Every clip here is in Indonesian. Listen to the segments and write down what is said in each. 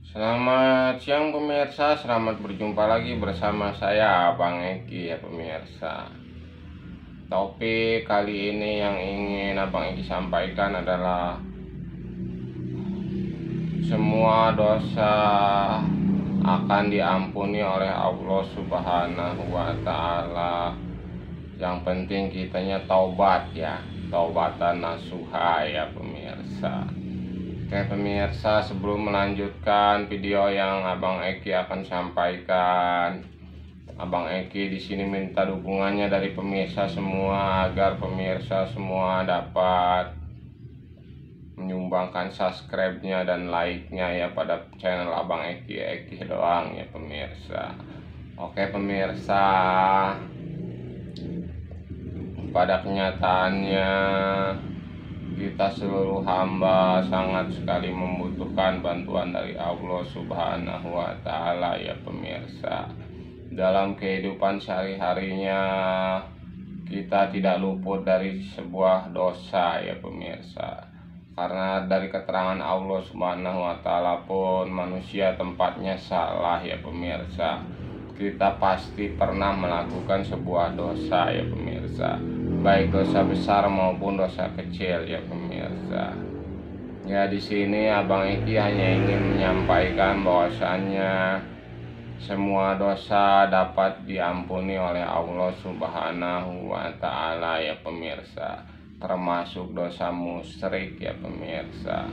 Selamat siang pemirsa, selamat berjumpa lagi bersama saya Abang Eki ya pemirsa. Topik kali ini yang ingin Abang Eki sampaikan adalah semua dosa akan diampuni oleh Allah Subhanahu wa Ta'ala. Yang penting kitanya taubat ya, taubatan nasuha ya pemirsa. Oke pemirsa, sebelum melanjutkan video yang Abang Eki akan sampaikan, Abang Eki di sini minta dukungannya dari pemirsa semua agar pemirsa semua dapat menyumbangkan subscribe-nya dan like-nya ya pada channel Abang Eki doang ya pemirsa. Oke pemirsa, pada kenyataannya kita seluruh hamba sangat sekali membutuhkan bantuan dari Allah Subhanahu wa Ta'ala ya pemirsa. Dalam kehidupan sehari-harinya kita tidak luput dari sebuah dosa ya pemirsa. Karena dari keterangan Allah Subhanahu wa Ta'ala pun manusia tempatnya salah ya pemirsa. Kita pasti pernah melakukan sebuah dosa ya pemirsa, baik dosa besar maupun dosa kecil ya pemirsa. Ya di sini Abang Eki hanya ingin menyampaikan bahwasannya semua dosa dapat diampuni oleh Allah Subhanahu wa Ta'ala ya pemirsa, termasuk dosa musyrik ya pemirsa.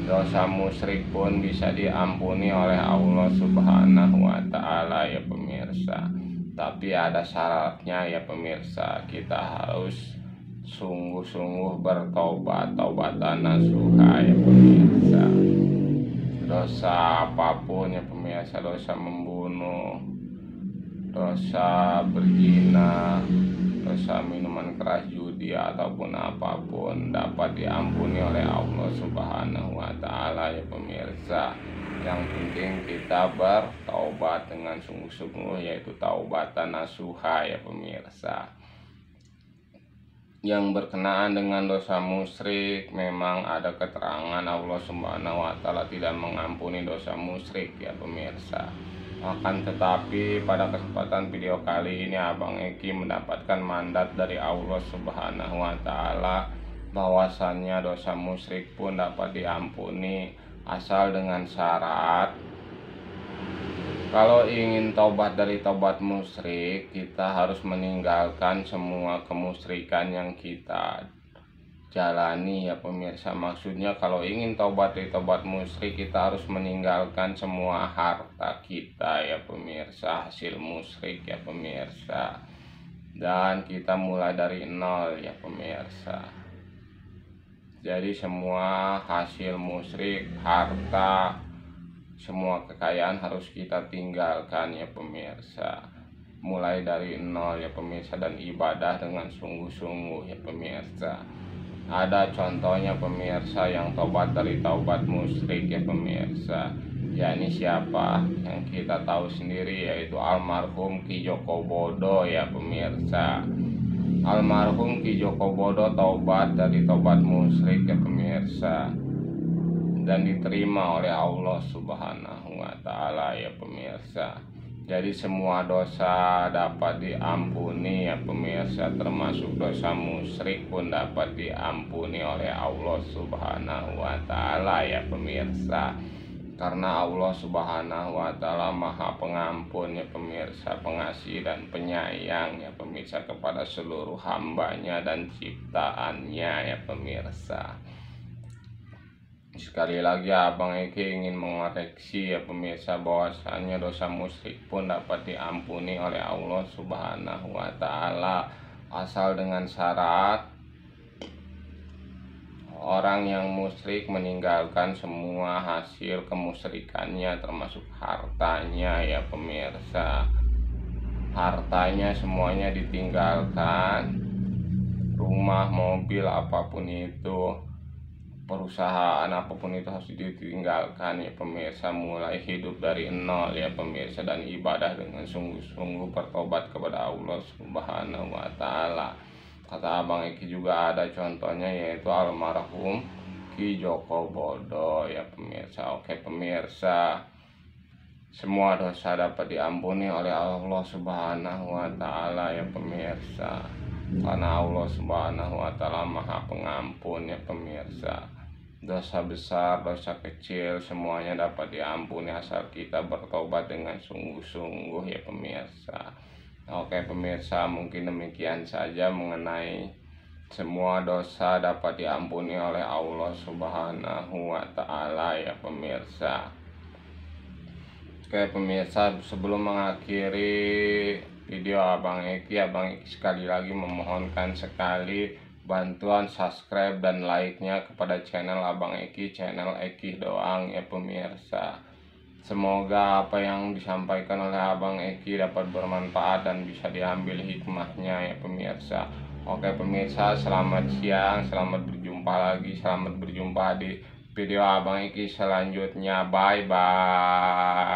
Dosa musyrik pun bisa diampuni oleh Allah Subhanahu wa Ta'ala ya pemirsa. Tapi ada syaratnya ya pemirsa. Kita harus sungguh-sungguh bertobat, taubatan nasuha ya pemirsa. Dosa apapun ya pemirsa, dosa membunuh, dosa berzina, dosa minuman keras, judi ataupun apapun dapat diampuni oleh Allah Subhanahu wa Ta'ala ya pemirsa. Yang penting kita bertaubat dengan sungguh-sungguh, yaitu taubatan nasuha ya pemirsa. Yang berkenaan dengan dosa musyrik, memang ada keterangan Allah Subhanahu wa Ta'ala tidak mengampuni dosa musyrik ya pemirsa. Akan tetapi pada kesempatan video kali ini Abang Eki mendapatkan mandat dari Allah Subhanahu wa Ta'ala bahwasannya dosa musyrik pun dapat diampuni, asal dengan syarat kalau ingin taubat dari taubat musyrik, kita harus meninggalkan semua kemusyrikan yang kita jalani ya pemirsa. Maksudnya kalau ingin taubat dari taubat musyrik, kita harus meninggalkan semua harta kita ya pemirsa, hasil musyrik ya pemirsa. Dan kita mulai dari nol ya pemirsa. Jadi semua hasil musyrik, harta, semua kekayaan harus kita tinggalkan ya pemirsa. Mulai dari nol ya pemirsa, dan ibadah dengan sungguh-sungguh ya pemirsa. Ada contohnya pemirsa yang tobat dari taubat musyrik ya pemirsa. Yakni siapa? Yang kita tahu sendiri, yaitu almarhum Ki Joko Bodo ya pemirsa. Almarhum Ki Joko Bodo taubat dari taubat musyrik ya pemirsa, dan diterima oleh Allah Subhanahu wa Ta'ala ya pemirsa. Jadi semua dosa dapat diampuni ya pemirsa, termasuk dosa musyrik pun dapat diampuni oleh Allah Subhanahu wa Ta'ala ya pemirsa. Karena Allah Subhanahu wa Ta'ala Maha Pengampun ya pemirsa, pengasih dan penyayang ya pemirsa kepada seluruh hambanya dan ciptaannya ya pemirsa. Sekali lagi Abang Eki ingin mengoreksi ya pemirsa bahwasannya dosa musyrik pun dapat diampuni oleh Allah Subhanahu wa Ta'ala, asal dengan syarat orang yang musyrik meninggalkan semua hasil kemusyrikannya, termasuk hartanya ya pemirsa. Hartanya semuanya ditinggalkan, rumah, mobil, apapun itu, perusahaan apapun itu harus ditinggalkan ya pemirsa. Mulai hidup dari nol ya pemirsa, dan ibadah dengan sungguh-sungguh, bertobat kepada Allah Subhanahu wa Ta'ala. Kata Abang Eki juga ada contohnya, yaitu almarhum Ki Joko Bodo ya ya pemirsa. Oke pemirsa, semua dosa dapat diampuni oleh Allah Subhanahu wa Ta'ala ya pemirsa, karena Allah Subhanahu wa Ta'ala Maha Pengampun ya pemirsa. Dosa besar, dosa kecil, semuanya dapat diampuni asal kita bertobat dengan sungguh-sungguh ya pemirsa. Oke pemirsa, mungkin demikian saja mengenai semua dosa dapat diampuni oleh Allah Subhanahu wa Ta'ala ya pemirsa. Oke pemirsa, sebelum mengakhiri video Abang Eki sekali lagi memohonkan sekali bantuan subscribe dan like-nya kepada channel Abang Eki, channel Eki Doang ya pemirsa. Semoga apa yang disampaikan oleh Abang Eki dapat bermanfaat dan bisa diambil hikmahnya ya pemirsa. Oke pemirsa, selamat siang, selamat berjumpa lagi, selamat berjumpa di video Abang Eki selanjutnya. Bye bye.